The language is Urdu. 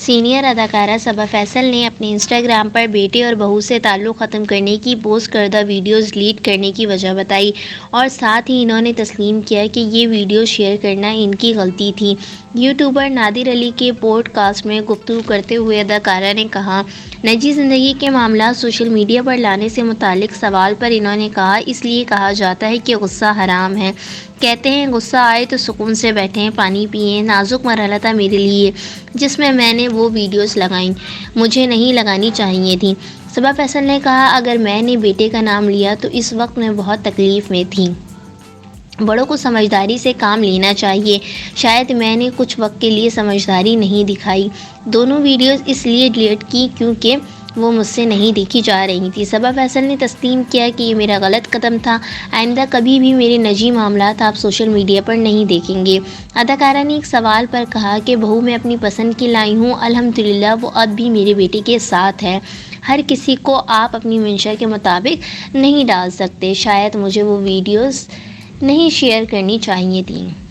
سینئر اداکارہ صبا فیصل نے اپنے انسٹاگرام پر بیٹے اور بہو سے تعلق ختم کرنے کی پوسٹ کردہ ویڈیوز ڈیلیٹ کرنے کی وجہ بتائی اور ساتھ ہی انہوں نے تسلیم کیا کہ یہ ویڈیو شیئر کرنا ان کی غلطی تھی۔ یوٹیوبر نادر علی کے پوڈ کاسٹ میں گفتگو کرتے ہوئے اداکارہ نے کہا، نجی زندگی کے معاملات سوشل میڈیا پر لانے سے متعلق سوال پر انہوں نے کہا، اس لیے کہا جاتا ہے کہ غصہ حرام ہے۔ کہتے ہیں غصہ آئے تو سکون سے بیٹھیں، پانی پئیں۔ نازک مرحلہ تھا میرے لیے جس میں نے وہ ویڈیوز لگائیں، مجھے نہیں لگانی چاہیے تھیں۔ صبا فیصل نے کہا، اگر میں نے بیٹے کا نام لیا تو اس وقت میں بہت تکلیف میں تھی۔ بڑوں کو سمجھداری سے کام لینا چاہیے، شاید میں نے کچھ وقت کے لیے سمجھداری نہیں دکھائی۔ دونوں ویڈیوز اس لیے ڈیلیٹ کی کیونکہ وہ مجھ سے نہیں دیکھی جا رہی تھی۔ صبا فیصل نے تسلیم کیا کہ یہ میرا غلط قدم تھا، آئندہ کبھی بھی میرے نجی معاملات آپ سوشل میڈیا پر نہیں دیکھیں گے۔ اداکارہ نے ایک سوال پر کہا کہ بہو میں اپنی پسند کی لائی ہوں، الحمدللہ وہ اب بھی میرے بیٹے کے ساتھ ہے۔ ہر کسی کو آپ اپنی منشا کے مطابق نہیں ڈال سکتے، شاید مجھے وہ ویڈیوز نہیں شیئر کرنی چاہیے تھیں۔